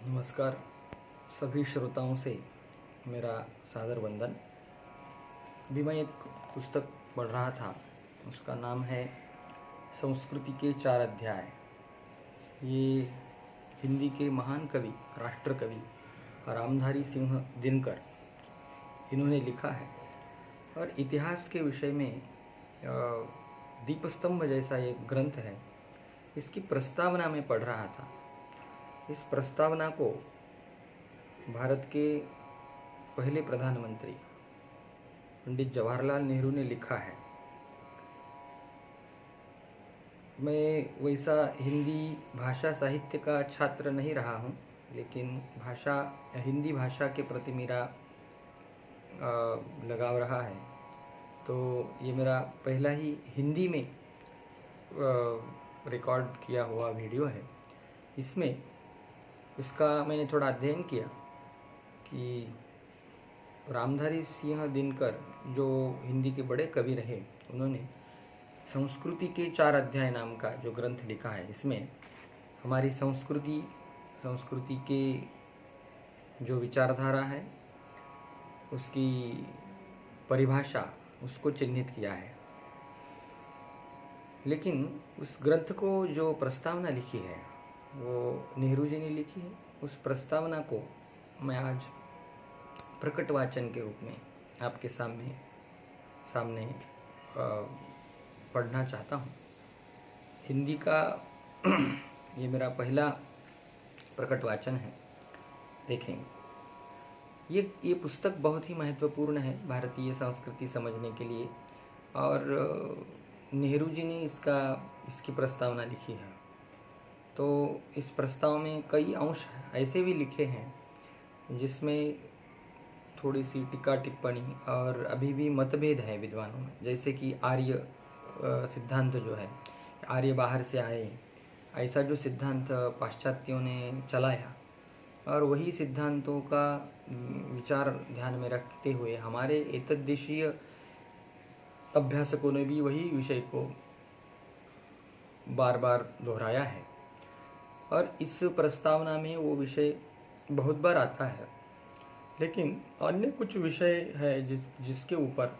नमस्कार सभी श्रोताओं से मेरा सादर वंदन। अभी मैं एक पुस्तक पढ़ रहा था, उसका नाम है संस्कृति के 4 अध्याय। ये हिंदी के महान कवि, राष्ट्र कवि रामधारी सिंह दिनकर इन्होंने लिखा है और इतिहास के विषय में दीपस्तंभ जैसा एक ग्रंथ है। इसकी प्रस्तावना में पढ़ रहा था। इस प्रस्तावना को भारत के पहले प्रधानमंत्री पंडित जवाहरलाल नेहरू ने लिखा है। मैं वैसा हिंदी भाषा साहित्य का छात्र नहीं रहा हूँ, लेकिन हिंदी भाषा के प्रति मेरा लगाव रहा है। तो ये मेरा पहला ही हिंदी में रिकॉर्ड किया हुआ वीडियो है। इसमें इसका मैंने थोड़ा अध्ययन किया कि रामधारी सिंह दिनकर जो हिंदी के बड़े कवि रहे, उन्होंने संस्कृति के 4 अध्याय नाम का जो ग्रंथ लिखा है। इसमें हमारी संस्कृति के जो विचारधारा है, उसकी परिभाषा, उसको चिन्हित किया है। लेकिन उस ग्रंथ को जो प्रस्तावना लिखी है वो नेहरू जी ने लिखी है। उस प्रस्तावना को मैं आज प्रकट वाचन के रूप में आपके सामने पढ़ना चाहता हूँ। हिंदी का ये मेरा पहला प्रकट वाचन है। देखेंगे, ये पुस्तक बहुत ही महत्वपूर्ण है भारतीय संस्कृति समझने के लिए, और नेहरू जी ने इसकी प्रस्तावना लिखी है। तो इस प्रस्ताव में कई अंश ऐसे भी लिखे हैं जिसमें थोड़ी सी टीका टिप्पणी और अभी भी मतभेद है विद्वानों में। जैसे कि आर्य सिद्धांत जो है, आर्य बाहर से आए, ऐसा जो सिद्धांत पाश्चात्यों ने चलाया, और वही सिद्धांतों का विचार ध्यान में रखते हुए हमारे एतद्देशीय अभ्यासकों ने भी वही विषय को बार बार दोहराया है। और इस प्रस्तावना में वो विषय बहुत बार आता है, लेकिन अन्य कुछ विषय है जिसके ऊपर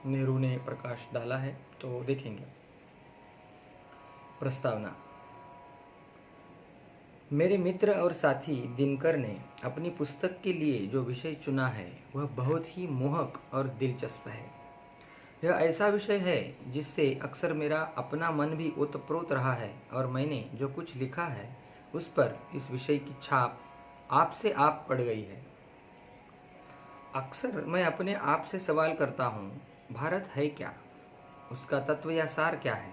नेहरू ने प्रकाश डाला है। तो देखेंगे प्रस्तावना। मेरे मित्र और साथी दिनकर ने अपनी पुस्तक के लिए जो विषय चुना है वह बहुत ही मोहक और दिलचस्प है। यह ऐसा विषय है जिससे अक्सर मेरा अपना मन भी ओतप्रोत रहा है, और मैंने जो कुछ लिखा है उस पर इस विषय की छाप आपसे आप पड़ गई है। अक्सर मैं अपने आप से सवाल करता हूँ, भारत है क्या? उसका तत्व या सार क्या है?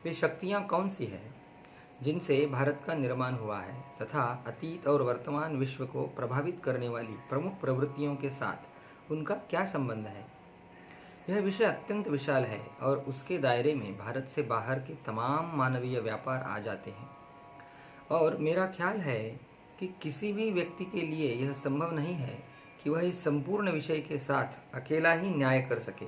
वे शक्तियाँ कौन सी है जिनसे भारत का निर्माण हुआ है, तथा अतीत और वर्तमान विश्व को प्रभावित करने वाली प्रमुख प्रवृत्तियों के साथ उनका क्या संबंध है? यह विषय अत्यंत विशाल है और उसके दायरे में भारत से बाहर के तमाम मानवीय व्यापार आ जाते हैं, और मेरा ख्याल है कि किसी भी व्यक्ति के लिए यह संभव नहीं है कि वह इस संपूर्ण विषय के साथ अकेला ही न्याय कर सके।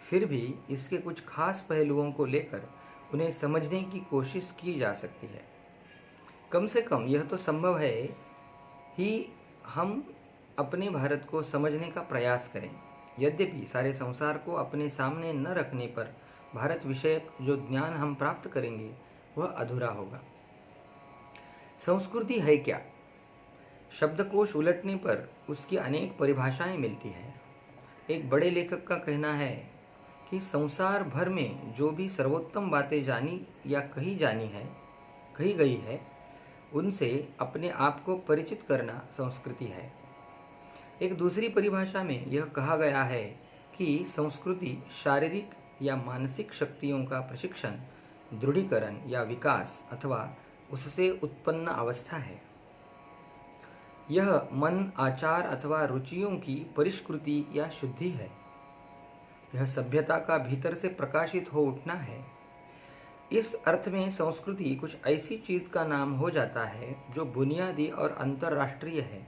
फिर भी इसके कुछ खास पहलुओं को लेकर उन्हें समझने की कोशिश की जा सकती है। कम से कम यह तो संभव है ही हम अपने भारत को समझने का प्रयास करें। यद्यपि सारे संसार को अपने सामने न रखने पर भारत विषयक जो ज्ञान हम प्राप्त करेंगे वह अधूरा होगा। संस्कृति है क्या? शब्दकोश उलटने पर उसकी अनेक परिभाषाएं मिलती हैं। एक बड़े लेखक का कहना है कि संसार भर में जो भी सर्वोत्तम बातें जानी या कही गई है, उनसे अपने आप को परिचित करना संस्कृति है। एक दूसरी परिभाषा में यह कहा गया है कि संस्कृति शारीरिक या मानसिक शक्तियों का प्रशिक्षण, दृढ़ीकरण या विकास अथवा उससे उत्पन्न अवस्था है। यह मन, आचार अथवा रुचियों की परिष्कृति या शुद्धि है। यह सभ्यता का भीतर से प्रकाशित हो उठना है। इस अर्थ में संस्कृति कुछ ऐसी चीज का नाम हो जाता है जो बुनियादी और अंतर्राष्ट्रीय है।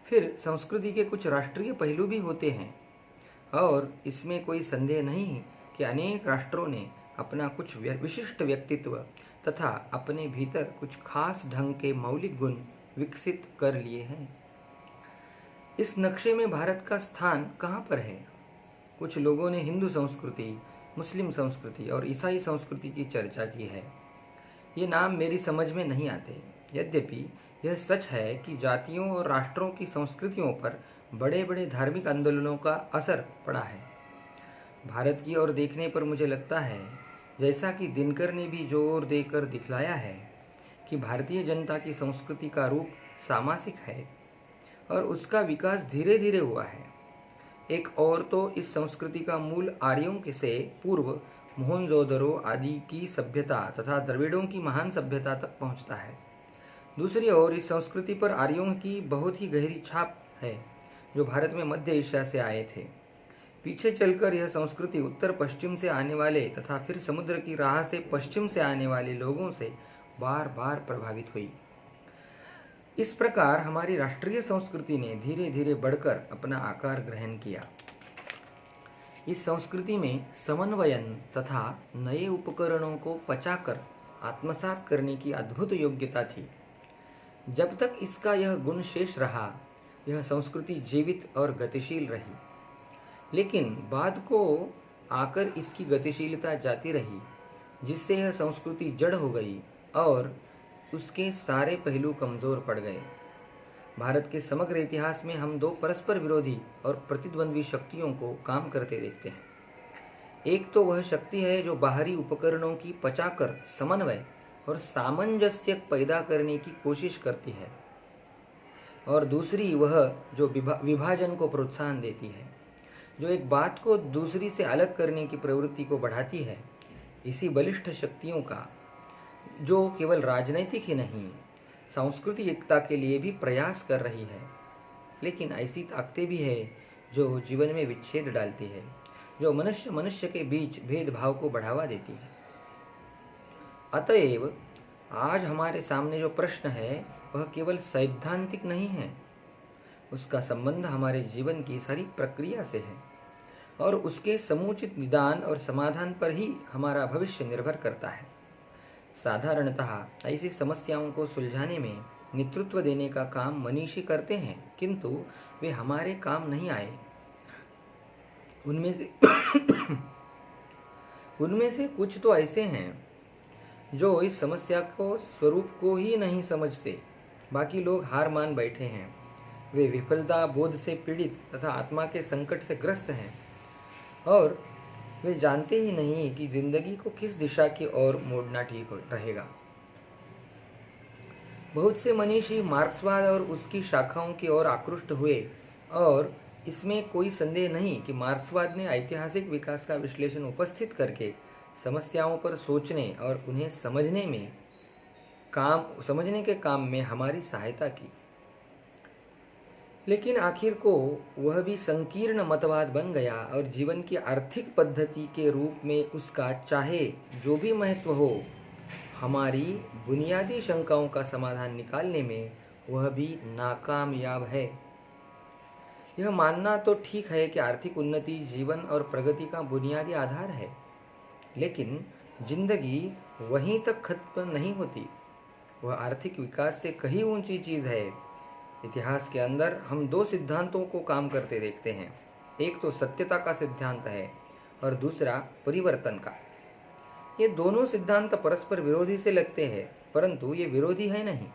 फिर संस्कृति के कुछ राष्ट्रीय पहलू भी होते हैं, और इसमें कोई संदेह नहीं कि अनेक राष्ट्रों ने अपना कुछ विशिष्ट व्यक्तित्व तथा अपने भीतर कुछ खास ढंग के मौलिक गुण विकसित कर लिए हैं। इस नक्शे में भारत का स्थान कहाँ पर है? कुछ लोगों ने हिंदू संस्कृति, मुस्लिम संस्कृति और ईसाई संस्कृति की चर्चा की है। ये नाम मेरी समझ में नहीं आते। यद्यपि यह सच है कि जातियों और राष्ट्रों की संस्कृतियों पर बड़े बड़े धार्मिक आंदोलनों का असर पड़ा है। भारत की ओर देखने पर मुझे लगता है, जैसा कि दिनकर ने भी जोर देकर दिखलाया है, कि भारतीय जनता की संस्कृति का रूप सामासिक है और उसका विकास धीरे धीरे हुआ है। एक और तो इस संस्कृति का मूल आर्यों के से पूर्व मोहनजोदड़ो आदि की सभ्यता तथा द्रविड़ों की महान सभ्यता तक पहुंचता है। दूसरी ओर इस संस्कृति पर आर्यों की बहुत ही गहरी छाप है, जो भारत में मध्य एशिया से आए थे। पीछे चलकर यह संस्कृति उत्तर पश्चिम से आने वाले तथा फिर समुद्र की राह से पश्चिम से आने वाले लोगों से बार बार प्रभावित हुई। इस प्रकार हमारी राष्ट्रीय संस्कृति ने धीरे धीरे बढ़कर अपना आकार ग्रहण किया। इस संस्कृति में समन्वयन तथा नए उपकरणों को पचाकर आत्मसात करने की अद्भुत योग्यता थी। जब तक इसका यह गुण शेष रहा, यह संस्कृति जीवित और गतिशील रही। लेकिन बाद को आकर इसकी गतिशीलता जाती रही, जिससे यह संस्कृति जड़ हो गई और उसके सारे पहलू कमज़ोर पड़ गए। भारत के समग्र इतिहास में हम दो परस्पर विरोधी और प्रतिद्वंद्वी शक्तियों को काम करते देखते हैं। एक तो वह शक्ति है जो बाहरी उपकरणों की पचाकर समन्वय और सामंजस्य पैदा करने की कोशिश करती है, और दूसरी वह जो विभाजन को प्रोत्साहन देती है, जो एक बात को दूसरी से अलग करने की प्रवृत्ति को बढ़ाती है। इसी बलिष्ठ शक्तियों का, जो केवल राजनैतिक ही नहीं, सांस्कृतिक एकता के लिए भी प्रयास कर रही है। लेकिन ऐसी ताकतें भी है जो जीवन में विच्छेद डालती है, जो मनुष्य मनुष्य के बीच भेदभाव को बढ़ावा देती है। अतएव आज हमारे सामने जो प्रश्न है वह केवल सैद्धांतिक नहीं है, उसका संबंध हमारे जीवन की सारी प्रक्रिया से है और उसके समुचित निदान और समाधान पर ही हमारा भविष्य निर्भर करता है। साधारणतः ऐसी समस्याओं को सुलझाने में नेतृत्व देने का काम मनीषी करते हैं, किंतु वे हमारे काम नहीं आए। उनमें से कुछ तो ऐसे हैं जो इस समस्या को स्वरूप को ही नहीं समझते। बाकी लोग हार मान बैठे हैं। वे विफलता बोध से पीड़ित तथा आत्मा के संकट से ग्रस्त हैं और वे जानते ही नहीं कि जिंदगी को किस दिशा की ओर मोड़ना ठीक रहेगा। बहुत से मनीषी मार्क्सवाद और उसकी शाखाओं की ओर आकृष्ट हुए, और इसमें कोई संदेह नहीं कि मार्क्सवाद ने ऐतिहासिक विकास का विश्लेषण उपस्थित करके समस्याओं पर सोचने और उन्हें समझने के काम में हमारी सहायता की। लेकिन आखिर को वह भी संकीर्ण मतवाद बन गया और जीवन की आर्थिक पद्धति के रूप में उसका चाहे जो भी महत्व हो, हमारी बुनियादी शंकाओं का समाधान निकालने में वह भी नाकामयाब है। यह मानना तो ठीक है कि आर्थिक उन्नति जीवन और प्रगति का बुनियादी आधार है, लेकिन जिंदगी वहीं तक खत्म नहीं होती। वह आर्थिक विकास से कहीं ऊंची चीज़ है। इतिहास के अंदर हम दो सिद्धांतों को काम करते देखते हैं। एक तो सत्यता का सिद्धांत है और दूसरा परिवर्तन का। ये दोनों सिद्धांत परस्पर विरोधी से लगते हैं, परंतु ये विरोधी है नहीं।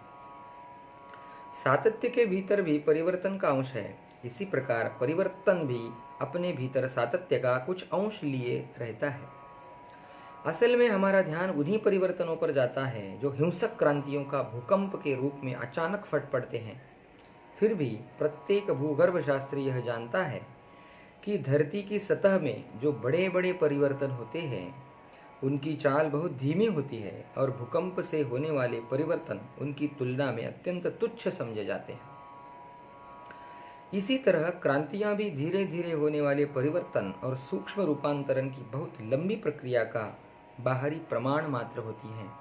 सातत्य के भीतर भी परिवर्तन का अंश है। इसी प्रकार परिवर्तन भी अपने भीतर सातत्य का कुछ अंश लिए रहता है। असल में हमारा ध्यान उन्हीं परिवर्तनों पर जाता है जो हिंसक क्रांतियों का भूकंप के रूप में अचानक फट पड़ते हैं। फिर भी प्रत्येक भूगर्भ शास्त्री यह जानता है कि धरती की सतह में जो बड़े बड़े परिवर्तन होते हैं उनकी चाल बहुत धीमी होती है और भूकंप से होने वाले परिवर्तन उनकी तुलना में अत्यंत तुच्छ समझे जाते हैं। इसी तरह क्रांतियां भी धीरे धीरे होने वाले परिवर्तन और सूक्ष्म रूपांतरण की बहुत लंबी प्रक्रिया का बाहरी प्रमाण मात्र होती हैं।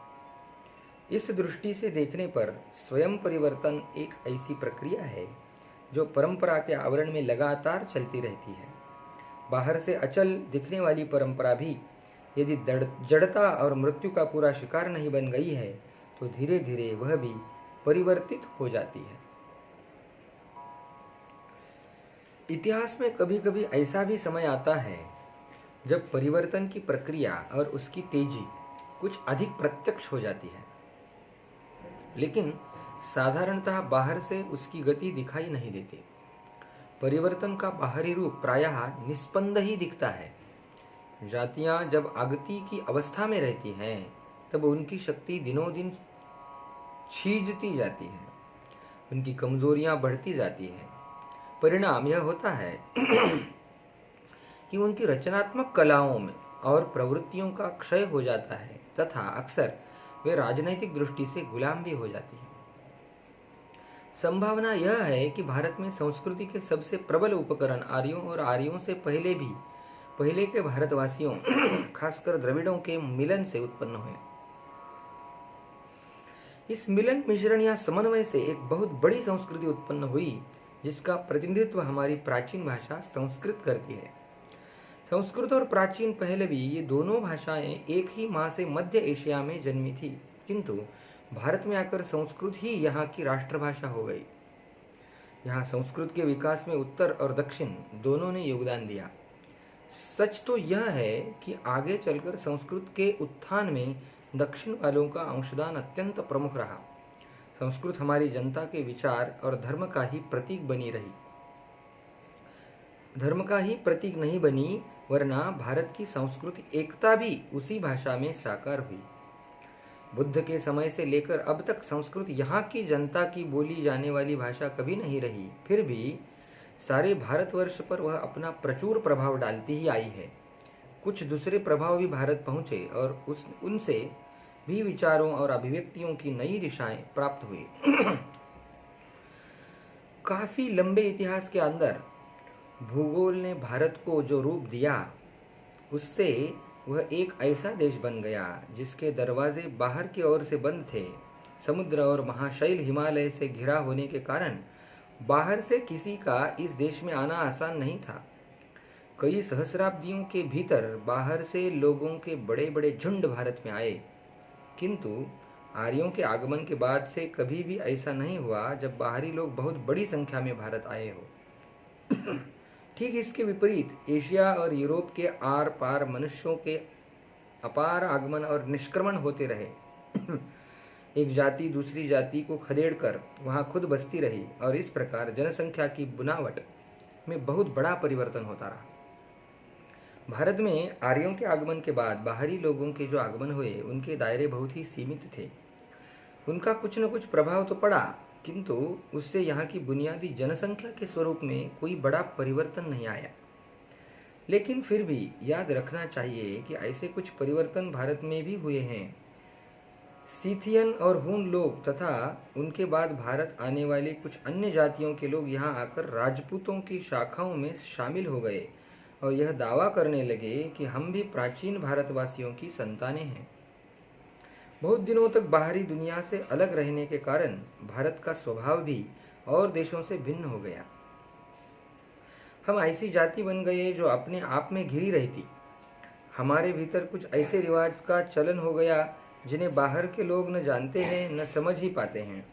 इस दृष्टि से देखने पर स्वयं परिवर्तन एक ऐसी प्रक्रिया है जो परंपरा के आवरण में लगातार चलती रहती है। बाहर से अचल दिखने वाली परंपरा भी यदि जड़ता और मृत्यु का पूरा शिकार नहीं बन गई है, तो धीरे धीरे वह भी परिवर्तित हो जाती है। इतिहास में कभी कभी ऐसा भी समय आता है जब परिवर्तन की प्रक्रिया और उसकी तेजी कुछ अधिक प्रत्यक्ष हो जाती है, लेकिन साधारणतः बाहर से उसकी गति दिखाई नहीं देती। परिवर्तन का बाहरी रूप प्रायः निस्पंद ही दिखता है। जातियां जब आगति की अवस्था में रहती हैं तब उनकी शक्ति दिनों दिन छीजती जाती है, उनकी कमजोरियां बढ़ती जाती हैं। परिणाम यह होता है कि उनकी रचनात्मक कलाओं में और प्रवृत्तियों का क्षय हो जाता है तथा अक्सर वे राजनैतिक दृष्टि से गुलाम भी हो जाती हैं। संभावना यह है कि भारत में संस्कृति के सबसे प्रबल उपकरण आर्यों और आर्यों से पहले के भारतवासियों खासकर द्रविड़ों के मिलन से उत्पन्न हुए। इस मिलन, मिश्रण या समन्वय से एक बहुत बड़ी संस्कृति उत्पन्न हुई जिसका प्रतिनिधित्व हमारी प्राचीन भाषा संस्कृत करती है। संस्कृत और प्राचीन पहलवी ये दोनों भाषाएं एक ही माँ से मध्य एशिया में जन्मी थी, किंतु भारत में आकर संस्कृत ही यहाँ की राष्ट्रभाषा हो गई। यहाँ संस्कृत के विकास में उत्तर और दक्षिण दोनों ने योगदान दिया। सच तो यह है कि आगे चलकर संस्कृत के उत्थान में दक्षिण वालों का अंशदान अत्यंत प्रमुख रहा। संस्कृत हमारी जनता के विचार और धर्म का ही प्रतीक बनी रही, धर्म का ही प्रतीक नहीं बनी, वरना भारत की सांस्कृतिक एकता भी उसी भाषा में साकार हुई। बुद्ध के समय से लेकर अब तक संस्कृत यहाँ की जनता की बोली जाने वाली भाषा कभी नहीं रही, फिर भी सारे भारतवर्ष पर वह अपना प्रचुर प्रभाव डालती ही आई है। कुछ दूसरे प्रभाव भी भारत पहुँचे और उनसे भी विचारों और अभिव्यक्तियों की नई दिशाएं प्राप्त हुई। काफी लंबे इतिहास के अंदर भूगोल ने भारत को जो रूप दिया, उससे वह एक ऐसा देश बन गया जिसके दरवाजे बाहर की ओर से बंद थे। समुद्र और महाशैल हिमालय से घिरा होने के कारण बाहर से किसी का इस देश में आना आसान नहीं था। कई सहस्राब्दियों के भीतर बाहर से लोगों के बड़े बड़े झुंड भारत में आए, किंतु आर्यों के आगमन के बाद से कभी भी ऐसा नहीं हुआ जब बाहरी लोग बहुत बड़ी संख्या में भारत आए हो। ठीक इसके विपरीत एशिया और यूरोप के आर पार मनुष्यों के अपार आगमन और निष्क्रमण होते रहे। एक जाति दूसरी जाति को खदेड़कर वहां खुद बसती रही और इस प्रकार जनसंख्या की बुनावट में बहुत बड़ा परिवर्तन होता रहा। भारत में आर्यों के आगमन के बाद बाहरी लोगों के जो आगमन हुए उनके दायरे बहुत ही सीमित थे। उनका कुछ न कुछ प्रभाव तो पड़ा, किंतु उससे यहाँ की बुनियादी जनसंख्या के स्वरूप में कोई बड़ा परिवर्तन नहीं आया। लेकिन फिर भी याद रखना चाहिए कि ऐसे कुछ परिवर्तन भारत में भी हुए हैं। सीथियन और हून लोग तथा उनके बाद भारत आने वाले कुछ अन्य जातियों के लोग यहाँ आकर राजपूतों की शाखाओं में शामिल हो गए और यह दावा करने लगे कि हम भी प्राचीन भारतवासियों की संतानें हैं। बहुत दिनों तक बाहरी दुनिया से अलग रहने के कारण भारत का स्वभाव भी और देशों से भिन्न हो गया। हम ऐसी जाति बन गए जो अपने आप में घिरी रहती। हमारे भीतर कुछ ऐसे रिवाज का चलन हो गया जिन्हें बाहर के लोग न जानते हैं न समझ ही पाते हैं।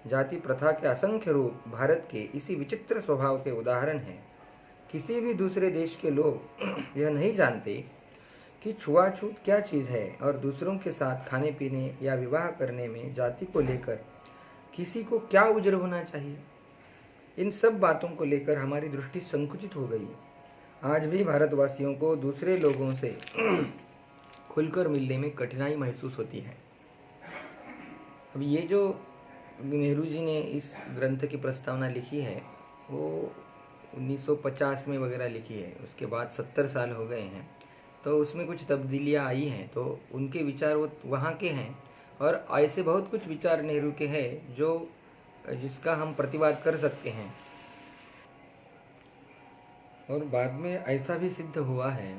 जाति प्रथा के असंख्य रूप भारत के इसी विचित्र स्वभाव के उदाहरण हैं। किसी भी दूसरे देश के लोग यह नहीं जानते कि छुआछूत क्या चीज़ है और दूसरों के साथ खाने पीने या विवाह करने में जाति को लेकर किसी को क्या उज्र होना चाहिए। इन सब बातों को लेकर हमारी दृष्टि संकुचित हो गई। आज भी भारतवासियों को दूसरे लोगों से खुलकर मिलने में कठिनाई महसूस होती है। अब ये जो नेहरू जी ने इस ग्रंथ की प्रस्तावना लिखी है वो 1950 में वगैरह लिखी है, उसके बाद 70 साल हो गए हैं, तो उसमें कुछ तब्दीलियाँ आई हैं। तो उनके विचार वो वहाँ के हैं और ऐसे बहुत कुछ विचार नेहरू के हैं जिसका हम प्रतिवाद कर सकते हैं। और बाद में ऐसा भी सिद्ध हुआ है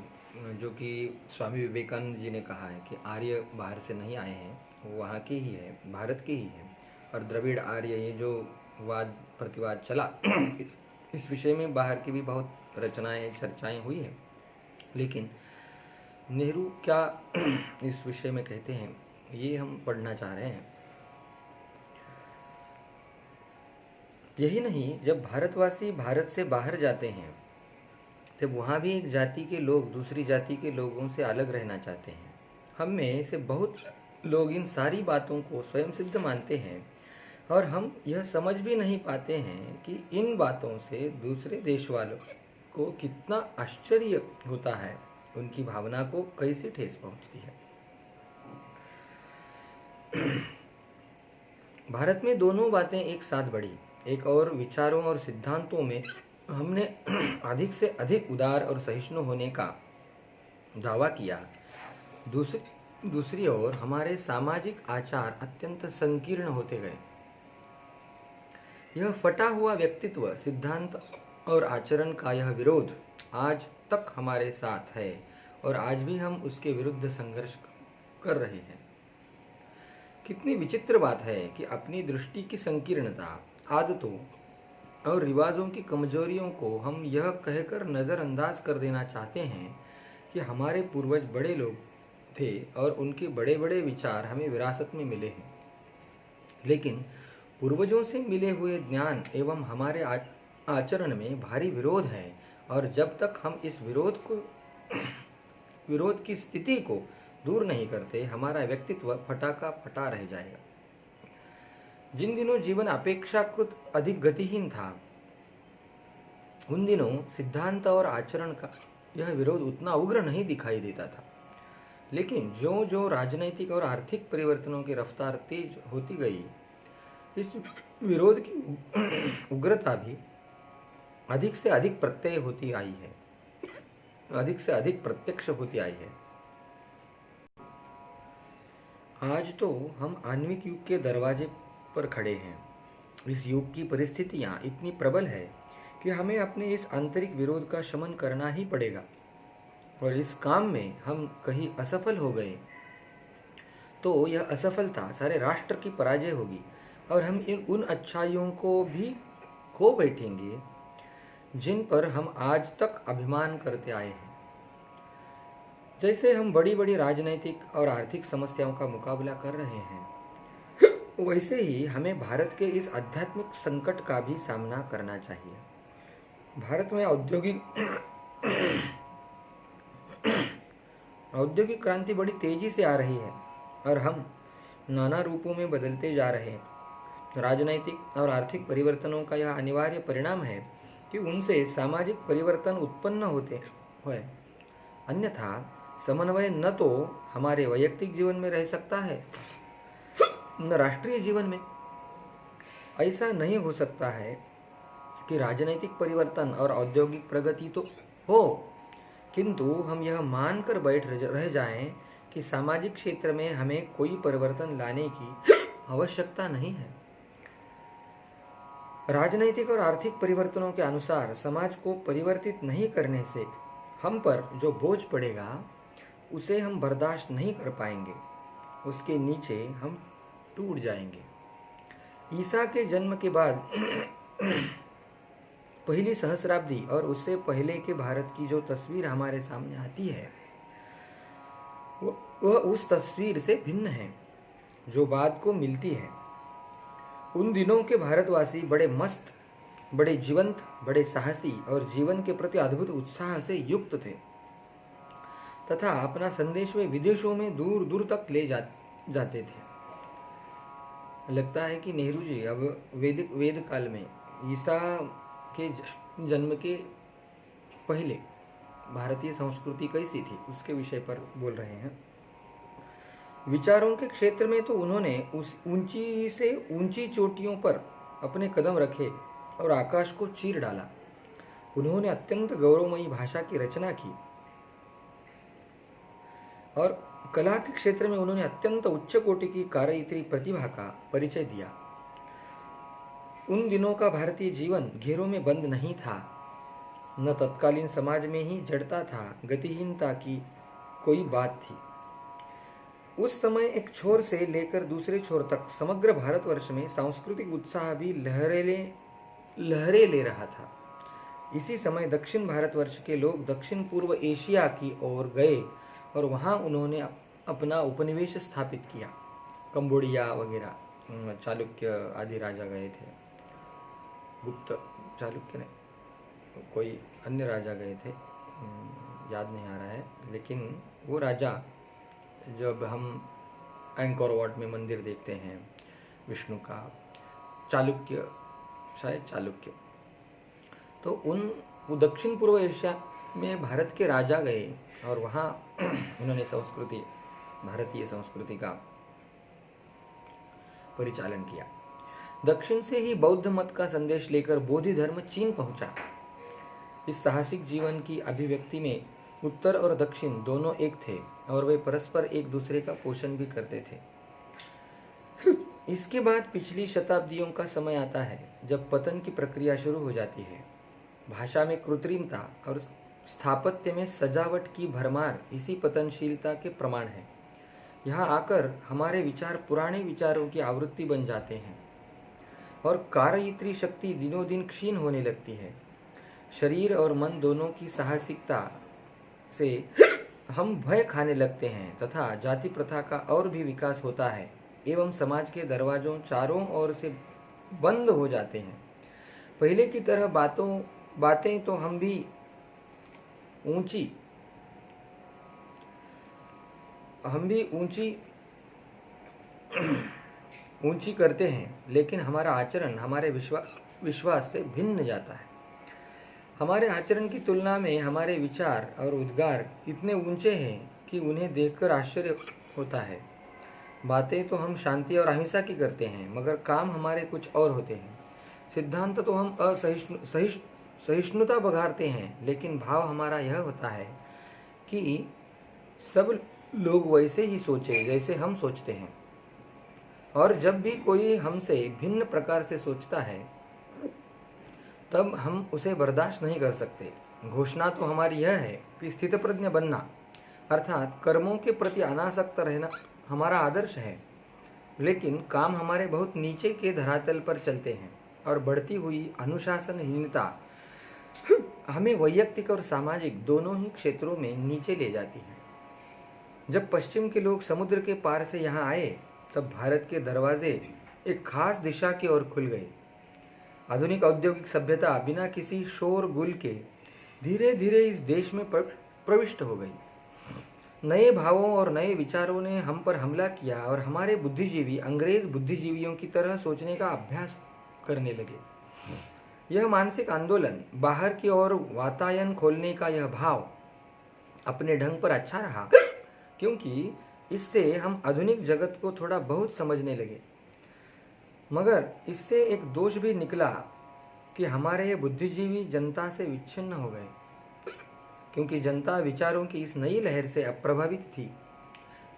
जो कि स्वामी विवेकानंद जी ने कहा है कि आर्य बाहर से नहीं आए हैं, वो वहाँ के ही है, भारत के ही है। और द्रविड़ आर्य ये जो वाद प्रतिवाद चला इस विषय में बाहर की भी बहुत रचनाएं चर्चाएं हुई है। लेकिन नेहरू क्या इस विषय में कहते हैं ये हम पढ़ना चाह रहे हैं। यही नहीं, जब भारतवासी भारत से बाहर जाते हैं तब वहाँ भी एक जाति के लोग दूसरी जाति के लोगों से अलग रहना चाहते हैं। हम में से बहुत लोग इन सारी बातों को स्वयं सिद्ध मानते हैं और हम यह समझ भी नहीं पाते हैं कि इन बातों से दूसरे देश वालों को कितना आश्चर्य होता है, उनकी भावना को कैसी ठेस पहुंचती है। भारत में दोनों बातें एक साथ बढ़ी। एक और विचारों और सिद्धांतों में हमने अधिक से अधिक उदार और सहिष्णु होने का दावा किया। दूसरी ओर हमारे सामाजिक आचार अत्यंत संकीर्ण होते गए। यह फटा हुआ व्यक्तित्व, सिद्धांत और आचरण का यह विरोध आज तक हमारे साथ है और आज भी हम उसके विरुद्ध संघर्ष कर रहे हैं। कितनी विचित्र बात है कि अपनी दृष्टि की संकीर्णता, आदतों और रिवाजों की कमजोरियों को हम यह कहकर नज़रअंदाज कर देना चाहते हैं कि हमारे पूर्वज बड़े लोग थे और उनके बड़े बड़े विचार हमें विरासत में मिले हैं। लेकिन पूर्वजों से मिले हुए ज्ञान एवं हमारे आचरण में भारी विरोध है और जब तक हम इस विरोध की स्थिति को दूर नहीं करते, हमारा व्यक्तित्व फटा का फटा रह जाएगा। जिन दिनों जीवन अपेक्षाकृत अधिक गतिहीन था, उन दिनों सिद्धांत और आचरण का यह विरोध उतना उग्र नहीं दिखाई देता था। लेकिन जो जो राजनैतिक और आर्थिक परिवर्तनों की रफ्तार तेज होती गई, इस विरोध की उग्रता भी अधिक से अधिक प्रत्यय होती आई है, अधिक से अधिक प्रत्यक्ष होती आई है। आज तो हम आणविक युग के दरवाजे पर खड़े हैं। इस युग की परिस्थितियां इतनी प्रबल है कि हमें अपने इस आंतरिक विरोध का शमन करना ही पड़ेगा और इस काम में हम कहीं असफल हो गए तो यह असफलता सारे राष्ट्र की पराजय होगी और हम उन अच्छाइयों को भी खो बैठेंगे जिन पर हम आज तक अभिमान करते आए हैं। जैसे हम बड़ी बड़ी राजनैतिक और आर्थिक समस्याओं का मुकाबला कर रहे हैं, वैसे ही हमें भारत के इस आध्यात्मिक संकट का भी सामना करना चाहिए। भारत में औद्योगिक क्रांति बड़ी तेजी से आ रही है और हम नाना रूपों में बदलते जा रहे हैं। राजनैतिक और आर्थिक परिवर्तनों का यह अनिवार्य परिणाम है कि उनसे सामाजिक परिवर्तन उत्पन्न होते हैं। अन्यथा समन्वय न तो हमारे वैयक्तिक जीवन में रह सकता है न राष्ट्रीय जीवन में। ऐसा नहीं हो सकता है कि राजनीतिक परिवर्तन और औद्योगिक प्रगति तो हो, किंतु हम यह मानकर बैठ रह जाएं कि सामाजिक क्षेत्र में हमें कोई परिवर्तन लाने की आवश्यकता नहीं है। राजनैतिक और आर्थिक परिवर्तनों के अनुसार समाज को परिवर्तित नहीं करने से हम पर जो बोझ पड़ेगा उसे हम बर्दाश्त नहीं कर पाएंगे, उसके नीचे हम टूट जाएंगे। ईसा के जन्म के बाद पहली सहस्राब्दी और उससे पहले के भारत की जो तस्वीर हमारे सामने आती है वह उस तस्वीर से भिन्न है जो बाद को मिलती है। उन दिनों के भारतवासी बड़े मस्त, बड़े जीवंत, बड़े साहसी और जीवन के प्रति अद्भुत उत्साह से युक्त थे तथा अपना संदेश वे विदेशों में दूर दूर तक ले जाते थे। लगता है कि नेहरू जी अब वेद काल में ईसा के जन्म के पहले भारतीय संस्कृति कैसी थी उसके विषय पर बोल रहे हैं। विचारों के क्षेत्र में तो उन्होंने उस ऊंची से ऊंची चोटियों पर अपने कदम रखे और आकाश को चीर डाला। उन्होंने अत्यंत गौरवमयी भाषा की रचना की और कला के क्षेत्र में उन्होंने अत्यंत उच्च कोटि की कार्यत्री प्रतिभा का परिचय दिया। उन दिनों का भारतीय जीवन घेरों में बंद नहीं था, न तत्कालीन समाज में ही जड़ता था, गतिहीनता की कोई बात थी। उस समय एक छोर से लेकर दूसरे छोर तक समग्र भारतवर्ष में सांस्कृतिक उत्साह भी लहरें ले रहा था। इसी समय दक्षिण भारतवर्ष के लोग दक्षिण पूर्व एशिया की ओर गए और वहाँ उन्होंने अपना उपनिवेश स्थापित किया। कंबोडिया वगैरह, चालुक्य आदि राजा गए थे। गुप्त चालुक्य ने, कोई अन्य राजा गए थे, याद नहीं आ रहा है, लेकिन वो राजा, जब हम एंकोर वाट में मंदिर देखते हैं विष्णु का, चालुक्य, शायद चालुक्य, तो वो दक्षिण पूर्व एशिया में भारत के राजा गए और वहाँ उन्होंने संस्कृति, भारतीय संस्कृति का परिचालन किया। दक्षिण से ही बौद्ध मत का संदेश लेकर बोधि धर्म चीन पहुंचा। इस साहसिक जीवन की अभिव्यक्ति में उत्तर और दक्षिण दोनों एक थे और वे परस्पर एक दूसरे का पोषण भी करते थे। इसके बाद पिछली शताब्दियों का समय आता है जब पतन की प्रक्रिया शुरू हो जाती है। भाषा में कृत्रिमता और स्थापत्य में सजावट की भरमार इसी पतनशीलता के प्रमाण है। यहाँ आकर हमारे विचार पुराने विचारों की आवृत्ति बन जाते हैं और कार्ययित्री शक्ति दिनों दिन क्षीण होने लगती है। शरीर और मन दोनों की साहसिकता से हम भय खाने लगते हैं तथा जाति प्रथा का और भी विकास होता है एवं समाज के दरवाजों चारों ओर से बंद हो जाते हैं। पहले की तरह बातें तो हम भी ऊंची करते हैं, लेकिन हमारा आचरण हमारे विश्वास से भिन्न जाता है। हमारे आचरण की तुलना में हमारे विचार और उद्गार इतने ऊंचे हैं कि उन्हें देखकर आश्चर्य होता है। बातें तो हम शांति और अहिंसा की करते हैं, मगर काम हमारे कुछ और होते हैं। सिद्धांत तो हम सहिष्णुता बघारते हैं, लेकिन भाव हमारा यह होता है कि सब लोग वैसे ही सोचे जैसे हम सोचते हैं, और जब भी कोई हमसे भिन्न प्रकार से सोचता है तब हम उसे बर्दाश्त नहीं कर सकते। घोषणा तो हमारी यह है कि स्थितप्रज्ञ बनना अर्थात कर्मों के प्रति अनासक्त रहना हमारा आदर्श है, लेकिन काम हमारे बहुत नीचे के धरातल पर चलते हैं और बढ़ती हुई अनुशासनहीनता हमें वैयक्तिक और सामाजिक दोनों ही क्षेत्रों में नीचे ले जाती है। जब पश्चिम के लोग समुद्र के पार से यहाँ आए तब भारत के दरवाजे एक खास दिशा की ओर खुल गए। आधुनिक औद्योगिक सभ्यता बिना किसी शोर गुल के धीरे धीरे इस देश में प्रविष्ट हो गई। नए भावों और नए विचारों ने हम पर हमला किया और हमारे बुद्धिजीवी अंग्रेज बुद्धिजीवियों की तरह सोचने का अभ्यास करने लगे। यह मानसिक आंदोलन, बाहर की ओर वातायन खोलने का यह भाव अपने ढंग पर अच्छा रहा, क्योंकि इससे हम आधुनिक जगत को थोड़ा बहुत समझने लगे। मगर इससे एक दोष भी निकला कि हमारे बुद्धिजीवी जनता से विच्छिन्न हो गए, क्योंकि जनता विचारों की इस नई लहर से अप्रभावित थी।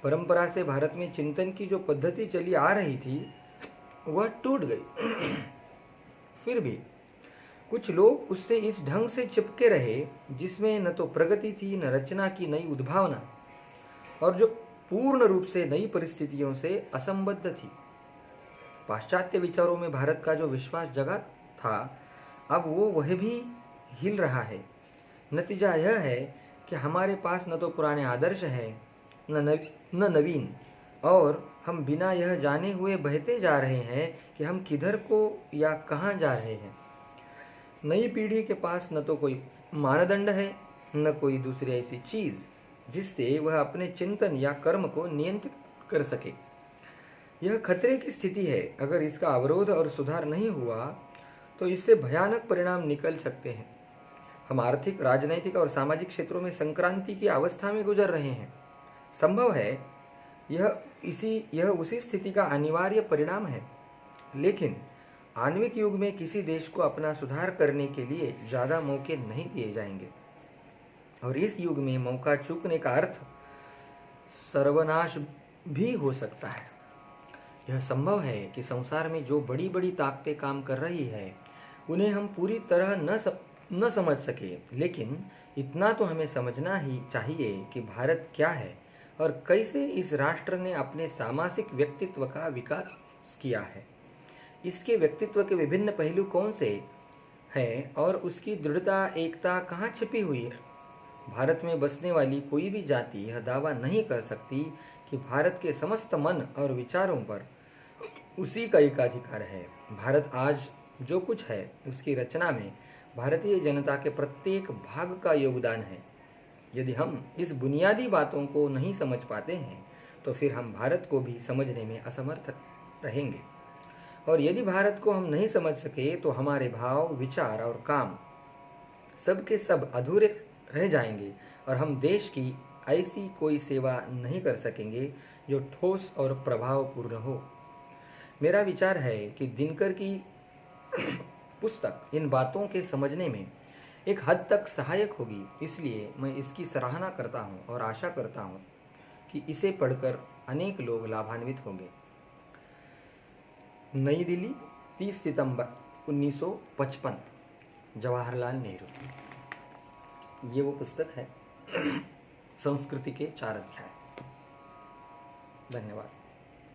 परंपरा से भारत में चिंतन की जो पद्धति चली आ रही थी वह टूट गई। फिर भी कुछ लोग उससे इस ढंग से चिपके रहे जिसमें न तो प्रगति थी, न रचना की नई उद्भावना, और जो पूर्ण रूप से नई परिस्थितियों से असंबद्ध थी। पाश्चात्य विचारों में भारत का जो विश्वास जगा था, अब वह भी हिल रहा है। नतीजा यह है कि हमारे पास न तो पुराने आदर्श हैं न नवीन, और हम बिना यह जाने हुए बहते जा रहे हैं कि हम किधर को या कहाँ जा रहे हैं। नई पीढ़ी के पास न तो कोई मानदंड है न कोई दूसरी ऐसी चीज़ जिससे वह अपने चिंतन या कर्म को नियंत्रित कर सके। यह खतरे की स्थिति है। अगर इसका अवरोध और सुधार नहीं हुआ तो इससे भयानक परिणाम निकल सकते हैं। हम आर्थिक, राजनैतिक और सामाजिक क्षेत्रों में संक्रांति की अवस्था में गुजर रहे हैं। संभव है यह उसी स्थिति का अनिवार्य परिणाम है, लेकिन आणविक युग में किसी देश को अपना सुधार करने के लिए ज़्यादा मौके नहीं दिए जाएंगे, और इस युग में मौका चूकने का अर्थ सर्वनाश भी हो सकता है। यह संभव है कि संसार में जो बड़ी बड़ी ताकतें काम कर रही है उन्हें हम पूरी तरह न समझ सके, लेकिन इतना तो हमें समझना ही चाहिए कि भारत क्या है और कैसे इस राष्ट्र ने अपने सामाजिक व्यक्तित्व का विकास किया है। इसके व्यक्तित्व के विभिन्न पहलू कौन से हैं और उसकी दृढ़ता, एकता कहाँ छिपी हुई है। भारत में बसने वाली कोई भी जाति यह दावा नहीं कर सकती कि भारत के समस्त मन और विचारों पर उसी का एकाधिकार है। भारत आज जो कुछ है उसकी रचना में भारतीय जनता के प्रत्येक भाग का योगदान है। यदि हम इस बुनियादी बातों को नहीं समझ पाते हैं तो फिर हम भारत को भी समझने में असमर्थ रहेंगे, और यदि भारत को हम नहीं समझ सके तो हमारे भाव, विचार और काम सब के सब अधूरे रह जाएंगे और हम देश की ऐसी कोई सेवा नहीं कर सकेंगे जो ठोस और प्रभावपूर्ण हो। मेरा विचार है कि दिनकर की पुस्तक इन बातों के समझने में एक हद तक सहायक होगी, इसलिए मैं इसकी सराहना करता हूँ और आशा करता हूँ कि इसे पढ़कर अनेक लोग लाभान्वित होंगे। नई दिल्ली, 30 सितंबर 1955, जवाहरलाल नेहरू। ये वो पुस्तक है संस्कृति के 4 अध्याय। धन्यवाद।